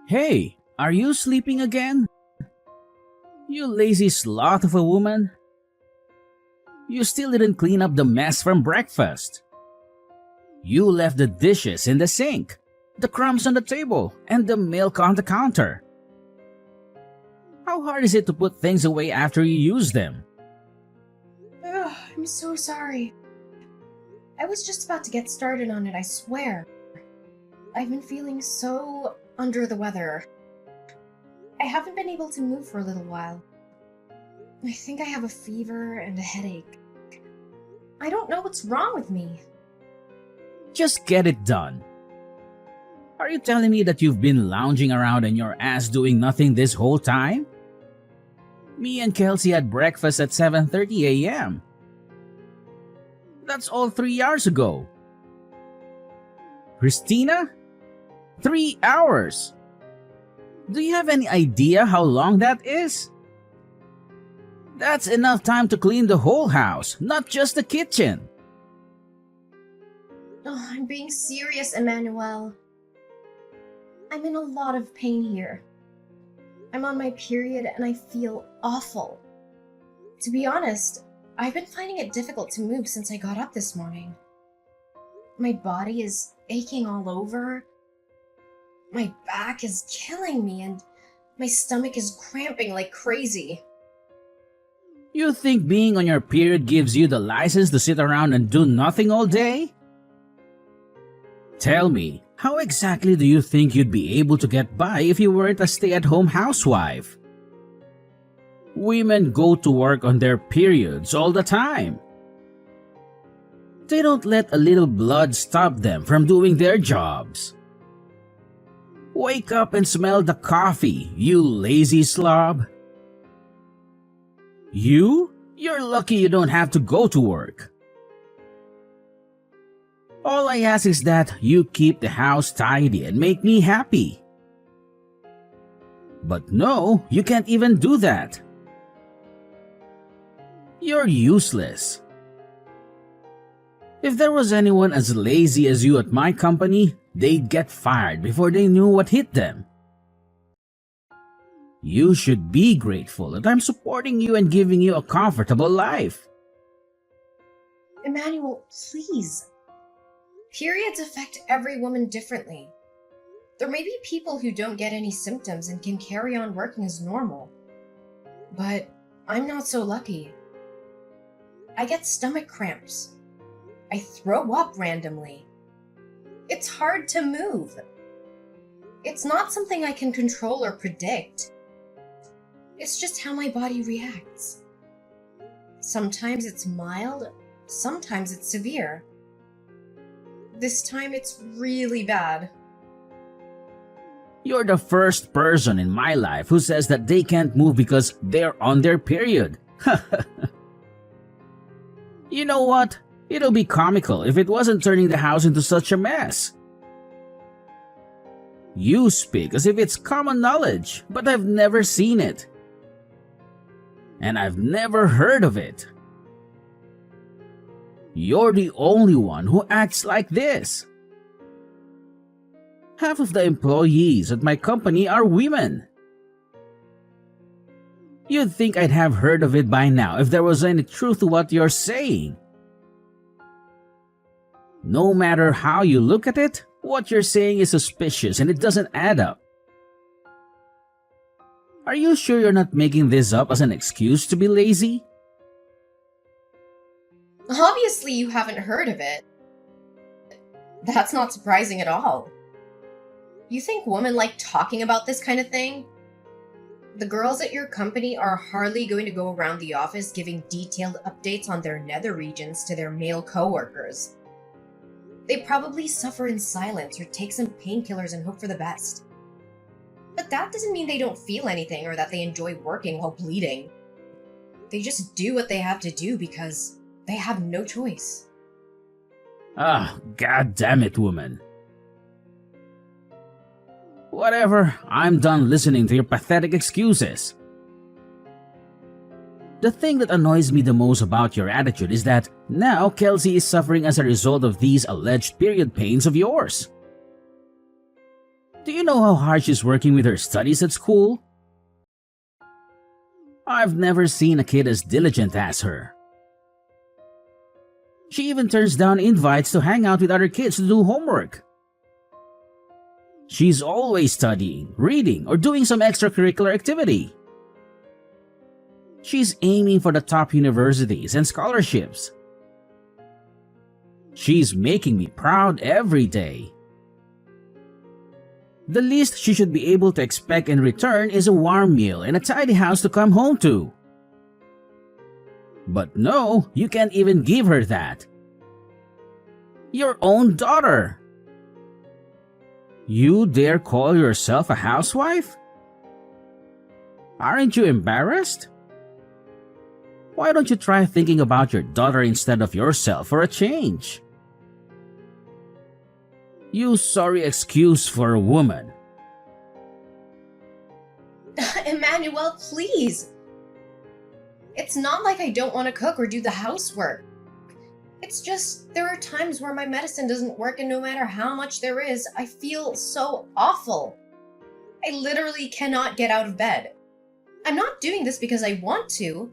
Hey, are you sleeping again? You lazy sloth of a woman. You still didn't clean up the mess from breakfast. You left the dishes in the sink, the crumbs on the table, and the milk on the counter. How hard is it to put things away after you use them? Ugh, I'm so sorry. I was just about to get started on it, I swear. I've been feeling so under the weather. I haven't been able to move for a little while. I think I have a fever and a headache. I don't know what's wrong with me. Just get it done. Are you telling me that you've been lounging around on your ass doing nothing this whole time? Me and Kelsey had breakfast at 7:30 a.m. That's all 3 hours ago. Christina? 3 hours! Do you have any idea how long that is? That's enough time to clean the whole house, not just the kitchen. Oh, I'm being serious, Emmanuel. I'm in a lot of pain here. I'm on my period and I feel awful. To be honest, I've been finding it difficult to move since I got up this morning. My body is aching all over. My back is killing me and my stomach is cramping like crazy. You think being on your period gives you the license to sit around and do nothing all day? Tell me, how exactly do you think you'd be able to get by if you weren't a stay-at-home housewife? Women go to work on their periods all the time. They don't let a little blood stop them from doing their jobs. Wake up and smell the coffee, you lazy slob. You're lucky you don't have to go to work. All I ask is that you keep the house tidy and make me happy. But no, you can't even do that. You're useless. If there was anyone as lazy as you at my company, they'd get fired before they knew what hit them. You should be grateful that I'm supporting you and giving you a comfortable life. Emmanuel, please. Periods affect every woman differently. There may be people who don't get any symptoms and can carry on working as normal. But I'm not so lucky. I get stomach cramps. I throw up randomly. It's hard to move. It's not something I can control or predict. It's just how my body reacts. Sometimes it's mild, sometimes it's severe. This time it's really bad. You're the first person in my life who says that they can't move because they're on their period. You know what? It'll be comical if it wasn't turning the house into such a mess. You speak as if it's common knowledge, but I've never seen it. And I've never heard of it. You're the only one who acts like this. Half of the employees at my company are women. You'd think I'd have heard of it by now if there was any truth to what you're saying. No matter how you look at it, what you're saying is suspicious and it doesn't add up. Are you sure you're not making this up as an excuse to be lazy? Obviously, you haven't heard of it. That's not surprising at all. You think women like talking about this kind of thing? The girls at your company are hardly going to go around the office giving detailed updates on their nether regions to their male coworkers. They probably suffer in silence or take some painkillers and hope for the best. But that doesn't mean they don't feel anything or that they enjoy working while bleeding. They just do what they have to do because they have no choice. God damn it, woman. Whatever, I'm done listening to your pathetic excuses. The thing that annoys me the most about your attitude is that now Kelsey is suffering as a result of these alleged period pains of yours. Do you know how hard she's working with her studies at school? I've never seen a kid as diligent as her. She even turns down invites to hang out with other kids to do homework. She's always studying, reading, or doing some extracurricular activity. She's aiming for the top universities and scholarships. She's making me proud every day. The least she should be able to expect in return is a warm meal and a tidy house to come home to. But no, you can't even give her that. Your own daughter. You dare call yourself a housewife? Aren't you embarrassed? Why don't you try thinking about your daughter instead of yourself for a change? You sorry excuse for a woman. Emmanuel, please. It's not like I don't want to cook or do the housework. It's just there are times where my medicine doesn't work, and no matter how much there is, I feel so awful. I literally cannot get out of bed. I'm not doing this because I want to.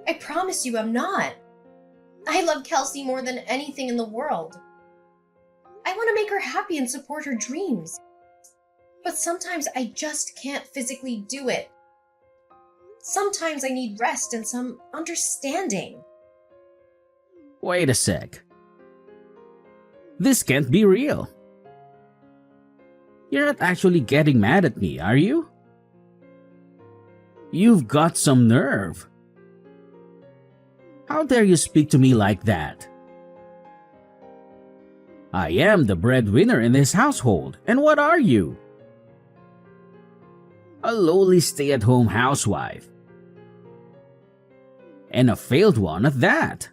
I promise you I'm not. I love Kelsey more than anything in the world. I want to make her happy and support her dreams. But sometimes I just can't physically do it. Sometimes I need rest and some understanding. Wait a sec. This can't be real. You're not actually getting mad at me, are you? You've got some nerve. How dare you speak to me like that? I am the breadwinner in this household, and what are you? A lowly stay-at-home housewife. And a failed one at that.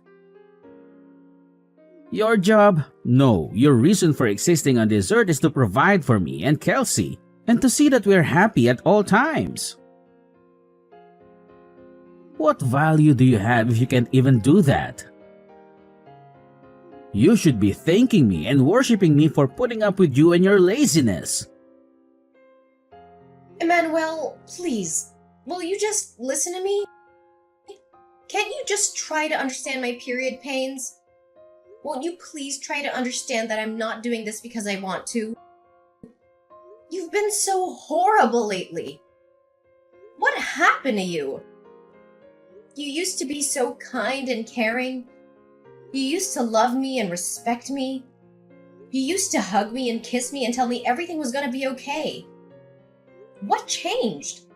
Your job? No, your reason for existing on this earth is to provide for me and Kelsey, and to see that we're happy at all times. What value do you have if you can't even do that? You should be thanking me and worshiping me for putting up with you and your laziness. Emmanuel, please, will you just listen to me? Can't you just try to understand my period pains? Won't you please try to understand that I'm not doing this because I want to? You've been so horrible lately. What happened to you? You used to be so kind and caring. You used to love me and respect me. You used to hug me and kiss me and tell me everything was gonna be okay. What changed?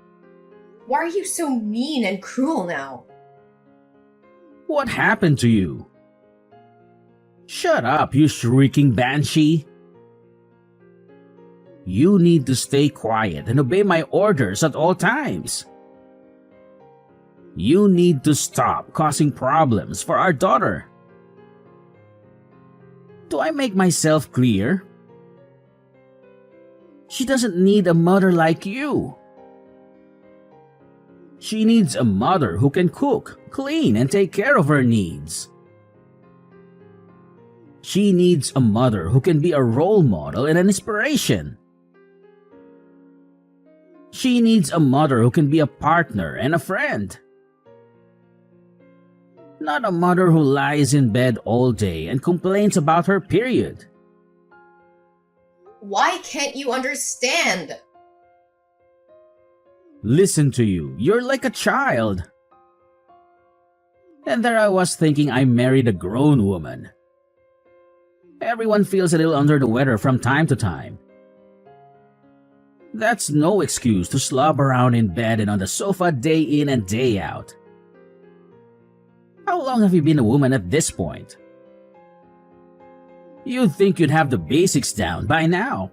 Why are you so mean and cruel now? What happened to you? Shut up, you shrieking banshee. You need to stay quiet and obey my orders at all times. You need to stop causing problems for our daughter. Do I make myself clear? She doesn't need a mother like you. She needs a mother who can cook, clean, and take care of her needs. She needs a mother who can be a role model and an inspiration. She needs a mother who can be a partner and a friend. Not a mother who lies in bed all day and complains about her period. Why can't you understand? Listen to you, you're like a child. And there I was thinking I married a grown woman. Everyone feels a little under the weather from time to time. That's no excuse to slob around in bed and on the sofa day in and day out. How long have you been a woman at this point? You'd think you'd have the basics down by now.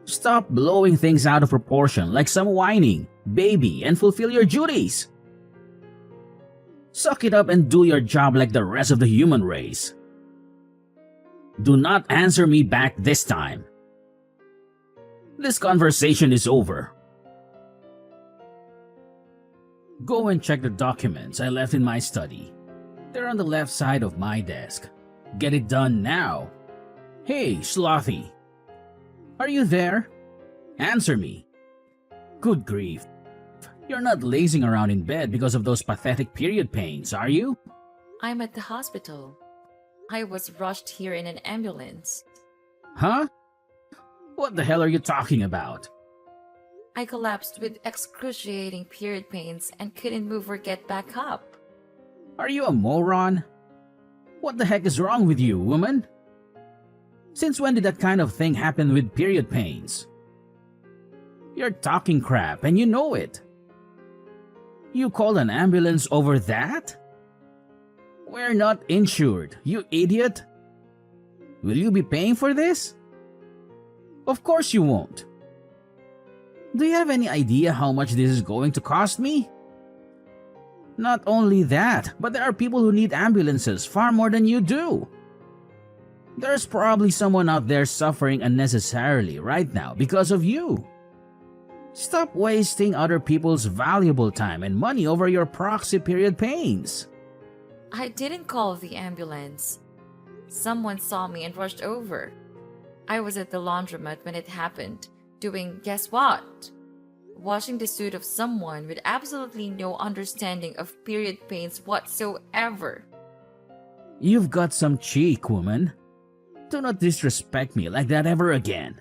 Stop blowing things out of proportion like some whining baby and fulfill your duties. Suck it up and do your job like the rest of the human race. Do not answer me back this time. This conversation is over. Go and check the documents I left in my study. They're on the left side of my desk. Get it done now. Hey, Slothy. Are you there? Answer me. Good grief. You're not lazing around in bed because of those pathetic period pains, are you? I'm at the hospital. I was rushed here in an ambulance. Huh? What the hell are you talking about? I collapsed with excruciating period pains and couldn't move or get back up. Are you a moron? What the heck is wrong with you, woman? Since when did that kind of thing happen with period pains? You're talking crap and you know it. You called an ambulance over that? We're not insured, you idiot. Will you be paying for this? Of course you won't. Do you have any idea how much this is going to cost me? Not only that, but there are people who need ambulances far more than you do. There's probably someone out there suffering unnecessarily right now because of you. Stop wasting other people's valuable time and money over your proxy period pains. I didn't call the ambulance. Someone saw me and rushed over. I was at the laundromat when it happened, doing guess what? Washing the suit of someone with absolutely no understanding of period pains whatsoever. You've got some cheek, woman. Do not disrespect me like that ever again.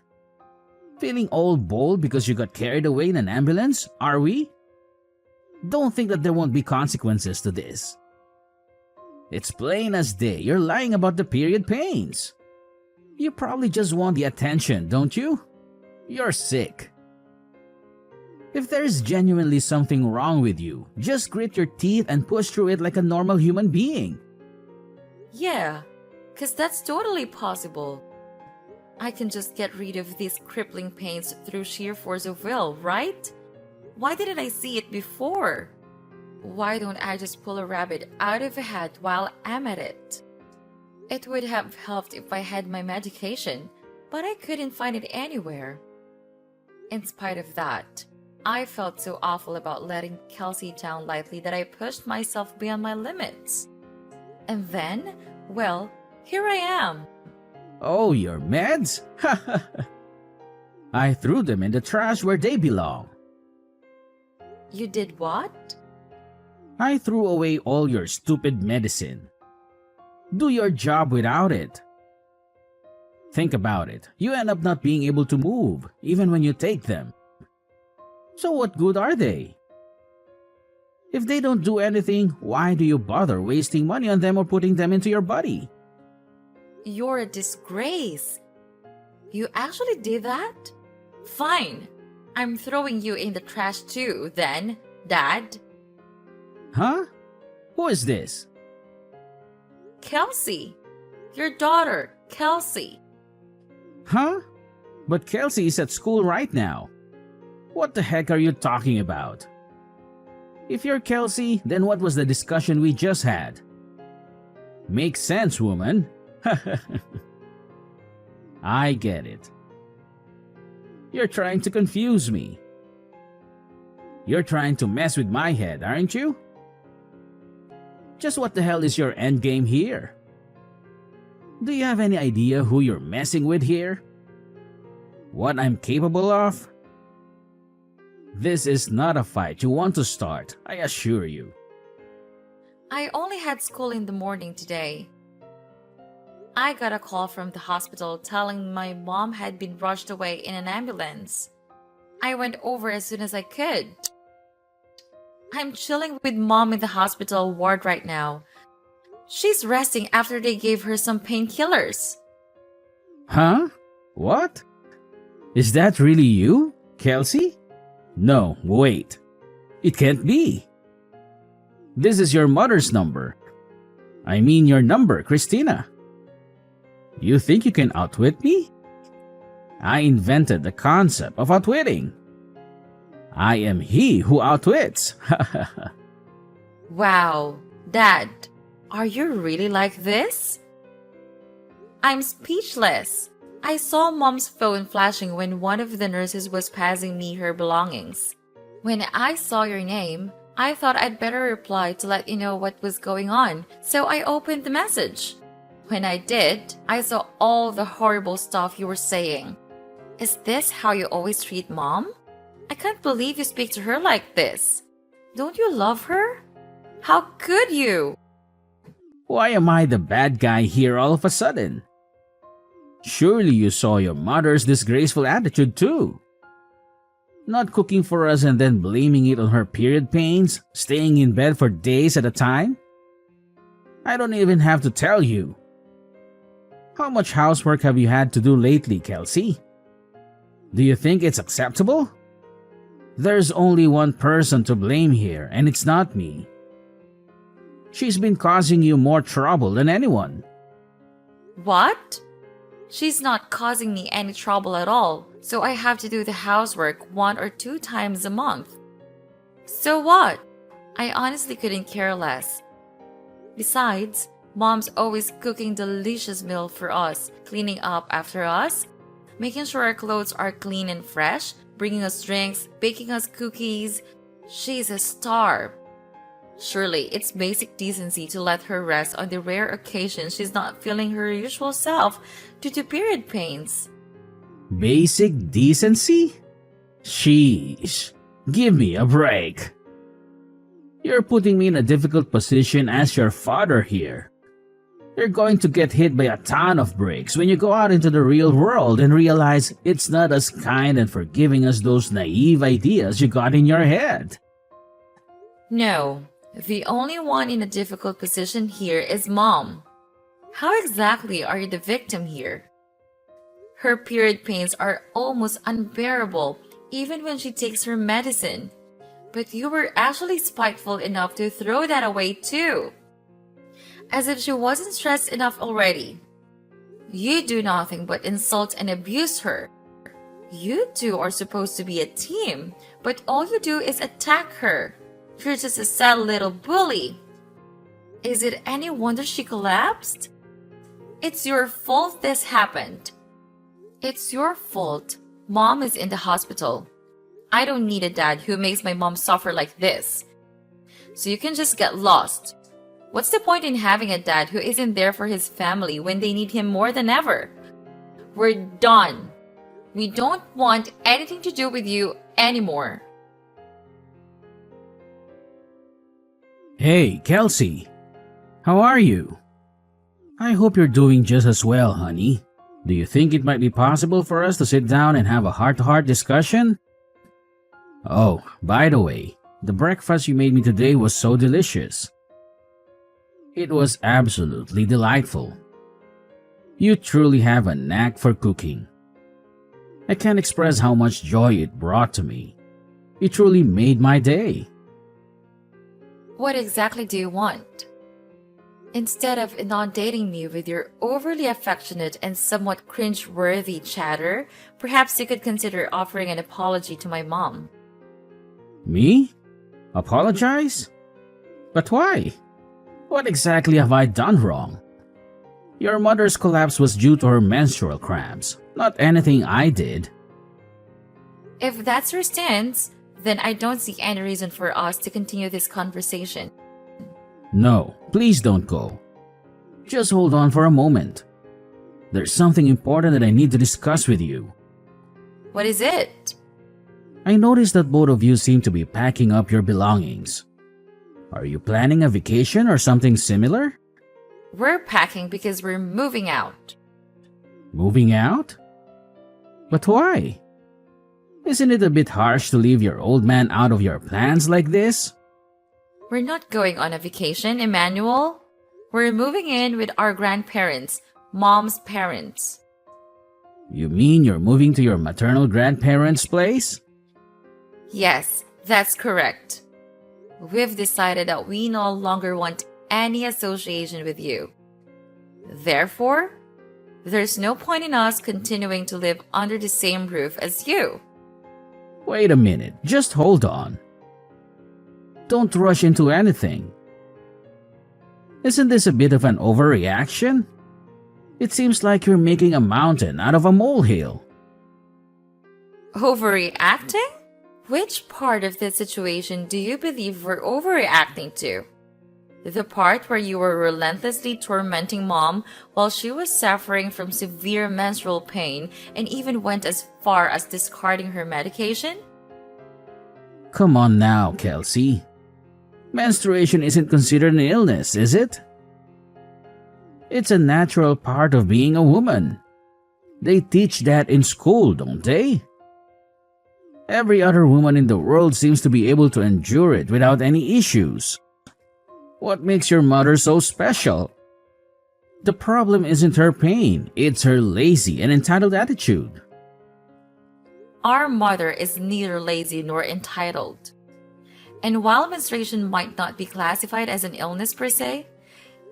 Feeling all bold because you got carried away in an ambulance, are we? Don't think that there won't be consequences to this. It's plain as day you're lying about the period pains. You probably just want the attention, don't you? You're sick. If there's genuinely something wrong with you, just grit your teeth and push through it like a normal human being. Yeah, 'cause that's totally possible. I can just get rid of these crippling pains through sheer force of will, right? Why didn't I see it before? Why don't I just pull a rabbit out of a hat while I'm at it? It would have helped if I had my medication, but I couldn't find it anywhere. In spite of that, I felt so awful about letting Kelsey down lightly that I pushed myself beyond my limits. And then, well, here I am. Oh, your meds? I threw them in the trash where they belong. You did what? I threw away all your stupid medicine. Do your job without it. Think about it. You end up not being able to move, even when you take them. So what good are they? If they don't do anything, why do you bother wasting money on them or putting them into your body? You're a disgrace. You actually did that? Fine. I'm throwing you in the trash too, then, Dad. Huh? Who is this? Kelsey. Your daughter, Kelsey. Huh? But Kelsey is at school right now. What the heck are you talking about? If you're Kelsey, then what was the discussion we just had? Makes sense, woman. I get it. You're trying to confuse me. You're trying to mess with my head, aren't you? Just what the hell is your endgame here? Do you have any idea who you're messing with here? What I'm capable of? This is not a fight you want to start, I assure you. I only had school in the morning today. I got a call from the hospital telling my mom had been rushed away in an ambulance. I went over as soon as I could. I'm chilling with mom in the hospital ward right now. She's resting after they gave her some painkillers. Huh? What? Is that really you, Kelsey? No, wait. It can't be. This is your mother's number. I mean your number, Christina. You think you can outwit me? I invented the concept of outwitting. I am he who outwits. Wow, Dad, are you really like this? I'm speechless. I saw Mom's phone flashing when one of the nurses was passing me her belongings. When I saw your name, I thought I'd better reply to let you know what was going on, so I opened the message. When I did, I saw all the horrible stuff you were saying. Is this how you always treat Mom? I can't believe you speak to her like this. Don't you love her? How could you? Why am I the bad guy here all of a sudden? Surely you saw your mother's disgraceful attitude too. Not cooking for us and then blaming it on her period pains, staying in bed for days at a time? I don't even have to tell you. How much housework have you had to do lately, Kelsey? Do you think it's acceptable? There's only one person to blame here, and it's not me. She's been causing you more trouble than anyone. What? She's not causing me any trouble at all, so I have to do the housework 1 or 2 times a month. So what? I honestly couldn't care less. Besides, Mom's always cooking delicious meal for us, cleaning up after us, making sure our clothes are clean and fresh, bringing us drinks, baking us cookies. She's a star. Surely, it's basic decency to let her rest on the rare occasion she's not feeling her usual self due to period pains. Basic decency? Sheesh. Give me a break. You're putting me in a difficult position as your father here. You're going to get hit by a ton of bricks when you go out into the real world and realize it's not as kind and forgiving as those naive ideas you got in your head. No, the only one in a difficult position here is Mom. How exactly are you the victim here? Her period pains are almost unbearable even when she takes her medicine. But you were actually spiteful enough to throw that away too. As if she wasn't stressed enough already. You do nothing but insult and abuse her. You two are supposed to be a team, but all you do is attack her. You're just a sad little bully. Is it any wonder she collapsed? It's your fault this happened. It's your fault. Mom is in the hospital. I don't need a dad who makes my mom suffer like this. So you can just get lost. What's the point in having a dad who isn't there for his family when they need him more than ever? We're done. We don't want anything to do with you anymore. Hey, Kelsey. How are you? I hope you're doing just as well, honey. Do you think it might be possible for us to sit down and have a heart-to-heart discussion? Oh, by the way, the breakfast you made me today was so delicious. It was absolutely delightful. You truly have a knack for cooking. I can't express how much joy it brought to me. You truly made my day. What exactly do you want? Instead of inundating me with your overly affectionate and somewhat cringe-worthy chatter, perhaps you could consider offering an apology to my mom. Me? Apologize? But why? What exactly have I done wrong? Your mother's collapse was due to her menstrual cramps, not anything I did. If that's your stance, then I don't see any reason for us to continue this conversation. No, please don't go. Just hold on for a moment. There's something important that I need to discuss with you. What is it? I noticed that both of you seem to be packing up your belongings. Are you planning a vacation or something similar? We're packing because we're moving out. Moving out? But why? Isn't it a bit harsh to leave your old man out of your plans like this? We're not going on a vacation, Emmanuel. We're moving in with our grandparents, Mom's parents. You mean you're moving to your maternal grandparents' place? Yes, that's correct. We've decided that we no longer want any association with you. Therefore, there's no point in us continuing to live under the same roof as you. Wait a minute, just hold on. Don't rush into anything. Isn't this a bit of an overreaction? It seems like you're making a mountain out of a molehill. Overreacting? Which part of this situation do you believe we're overreacting to? The part where you were relentlessly tormenting mom while she was suffering from severe menstrual pain and even went as far as discarding her medication? Come on now, Kelsey. Menstruation isn't considered an illness, is it? It's a natural part of being a woman. They teach that in school, don't they? Every other woman in the world seems to be able to endure it without any issues. What makes your mother so special? The problem isn't her pain, it's her lazy and entitled attitude. Our mother is neither lazy nor entitled. And while menstruation might not be classified as an illness per se,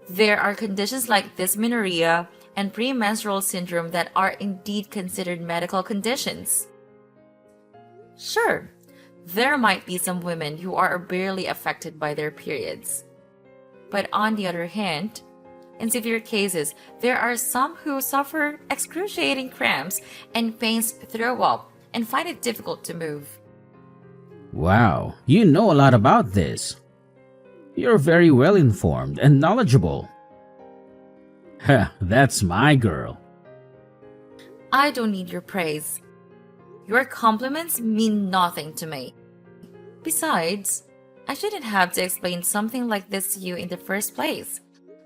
there are conditions like dysmenorrhea and premenstrual syndrome that are indeed considered medical conditions. Sure, there might be some women who are barely affected by their periods. But on the other hand, in severe cases, there are some who suffer excruciating cramps and pains, throw up, and find it difficult to move. Wow, you know a lot about this. You're very well informed and knowledgeable. Heh, that's my girl. I don't need your praise. Your compliments mean nothing to me. Besides, I shouldn't have to explain something like this to you in the first place.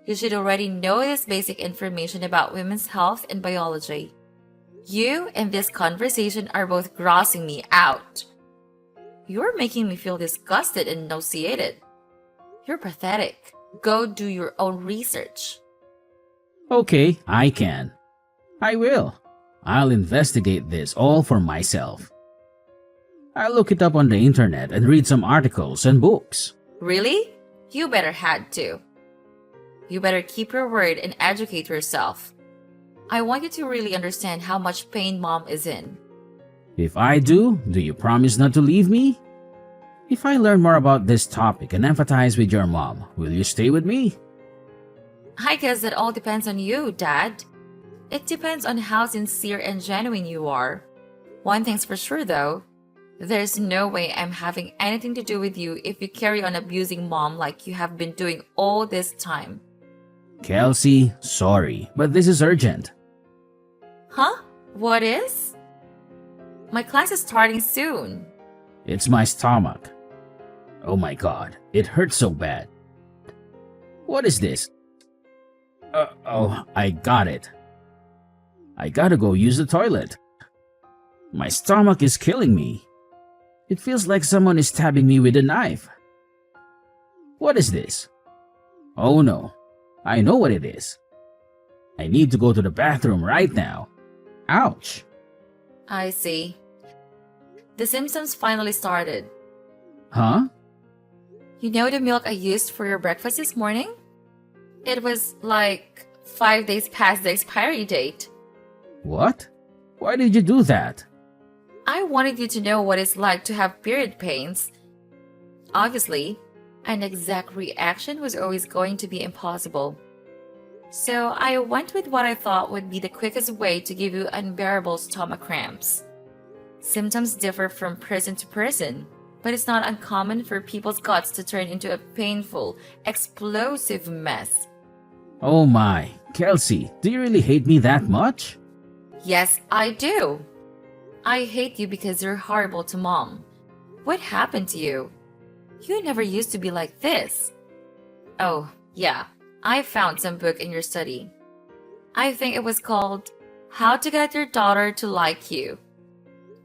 You should already know this basic information about women's health and biology. You and this conversation are both grossing me out. You're making me feel disgusted and nauseated. You're pathetic. Go do your own research. Okay, I can. I will. I'll investigate this all for myself. I'll look it up on the internet and read some articles and books. Really? You better had to. You better keep your word and educate yourself. I want you to really understand how much pain mom is in. If I do you promise not to leave me? If I learn more about this topic and empathize with your mom, will you stay with me? I guess that all depends on you, Dad. It depends on how sincere and genuine you are. One thing's for sure though, there's no way I'm having anything to do with you if you carry on abusing mom like you have been doing all this time. Kelsey, sorry, but this is urgent. Huh? What is? My class is starting soon. It's my stomach. Oh my god, it hurts so bad. What is this? Oh, I got it. I gotta go use the toilet. My stomach is killing me. It feels like someone is stabbing me with a knife. What is this? Oh no, I know what it is. I need to go to the bathroom right now. Ouch. I see. The symptoms finally started. Huh? You know the milk I used for your breakfast this morning? It was like 5 days past the expiry date. What? Why did you do that? I wanted you to know what it's like to have period pains. Obviously, an exact reaction was always going to be impossible. So I went with what I thought would be the quickest way to give you unbearable stomach cramps. Symptoms differ from person to person, but it's not uncommon for people's guts to turn into a painful, explosive mess. Oh my, Kelsey, do you really hate me that much? Yes, I do. I hate you because you're horrible to mom. What happened to you? You never used to be like this. Oh, yeah, I found some book in your study. I think it was called How to Get Your Daughter to Like You.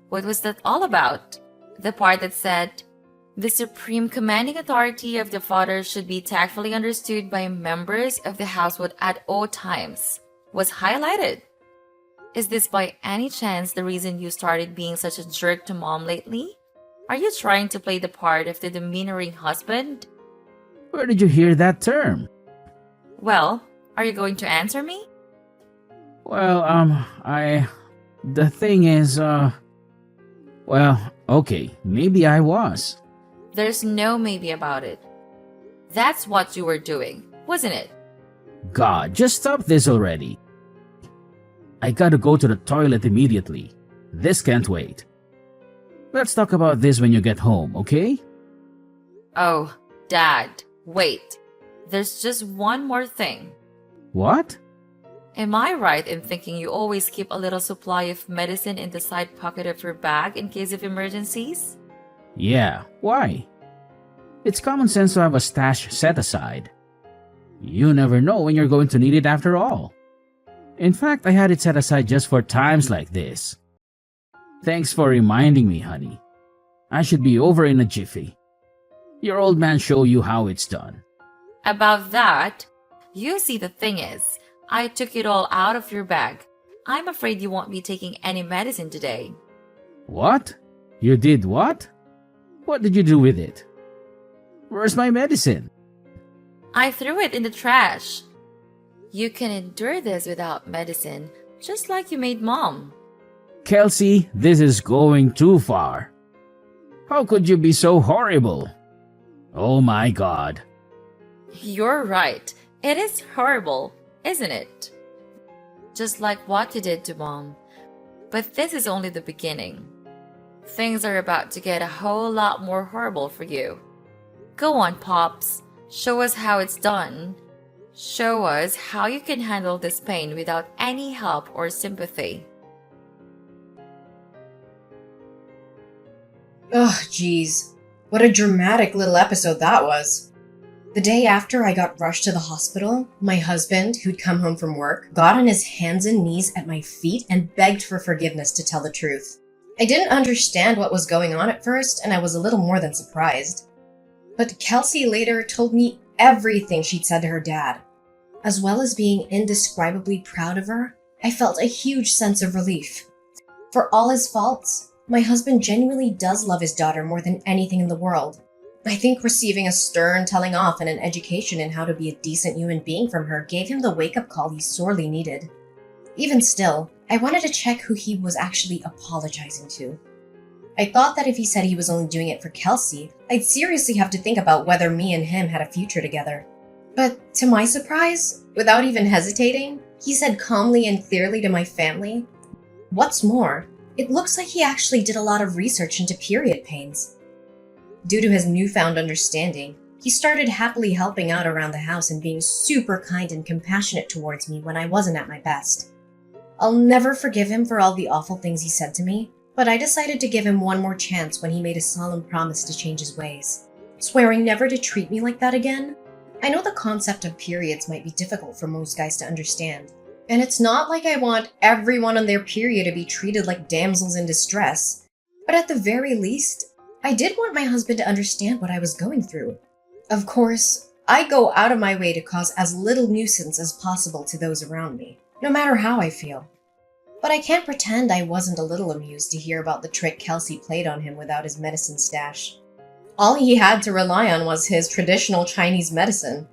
What was that all about? The part that said, the supreme commanding authority of the father should be tactfully understood by members of the household at all times, was highlighted. Is this by any chance the reason you started being such a jerk to mom lately? Are you trying to play the part of the demeanoring husband? Where did you hear that term? Well, are you going to answer me? Well, the thing is, well, okay, maybe I was. There's no maybe about it. That's what you were doing, wasn't it? God, just stop this already. I gotta go to the toilet immediately. This can't wait. Let's talk about this when you get home, okay? Oh, Dad, wait. There's just one more thing. What? Am I right in thinking you always keep a little supply of medicine in the side pocket of your bag in case of emergencies? Yeah, why? It's common sense to have a stash set aside. You never know when you're going to need it after all. In fact, I had it set aside just for times like this. Thanks for reminding me, honey. I should be over in a jiffy. Your old man show you how it's done. About that, you see, the thing is, I took it all out of your bag. I'm afraid you won't be taking any medicine today. What? You did what? What did you do with it? Where's my medicine? I threw it in the trash. You can endure this without medicine, just like you made Mom. Kelsey, this is going too far. How could you be so horrible? Oh my God. You're right. It is horrible, isn't it? Just like what you did to Mom. But this is only the beginning. Things are about to get a whole lot more horrible for you. Go on, Pops. Show us how it's done. Show us how you can handle this pain without any help or sympathy. Ugh, geez. What a dramatic little episode that was. The day after I got rushed to the hospital, my husband, who'd come home from work, got on his hands and knees at my feet and begged for forgiveness, to tell the truth. I didn't understand what was going on at first, and I was a little more than surprised. But Kelsey later told me everything she'd said to her dad. As well as being indescribably proud of her, I felt a huge sense of relief. For all his faults, my husband genuinely does love his daughter more than anything in the world. I think receiving a stern telling off and an education in how to be a decent human being from her gave him the wake-up call he sorely needed. Even still, I wanted to check who he was actually apologizing to. I thought that if he said he was only doing it for Kelsey, I'd seriously have to think about whether me and him had a future together. But to my surprise, without even hesitating, he said calmly and clearly to my family, "What's more, it looks like he actually did a lot of research into period pains." Due to his newfound understanding, he started happily helping out around the house and being super kind and compassionate towards me when I wasn't at my best. I'll never forgive him for all the awful things he said to me, but I decided to give him one more chance when he made a solemn promise to change his ways, swearing never to treat me like that again. I know the concept of periods might be difficult for most guys to understand, and it's not like I want everyone on their period to be treated like damsels in distress, but at the very least, I did want my husband to understand what I was going through. Of course, I go out of my way to cause as little nuisance as possible to those around me, no matter how I feel. But I can't pretend I wasn't a little amused to hear about the trick Kelsey played on him without his medicine stash. All he had to rely on was his traditional Chinese medicine.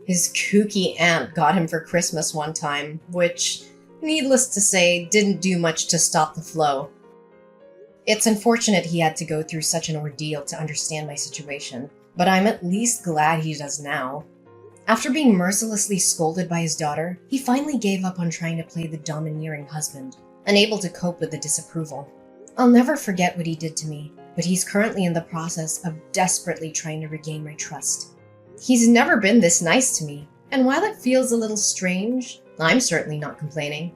His kooky aunt got him for Christmas one time, which, needless to say, didn't do much to stop the flow. It's unfortunate he had to go through such an ordeal to understand my situation, but I'm at least glad he does now. After being mercilessly scolded by his daughter, he finally gave up on trying to play the domineering husband, unable to cope with the disapproval. I'll never forget what he did to me, but he's currently in the process of desperately trying to regain my trust. He's never been this nice to me, and while it feels a little strange, I'm certainly not complaining.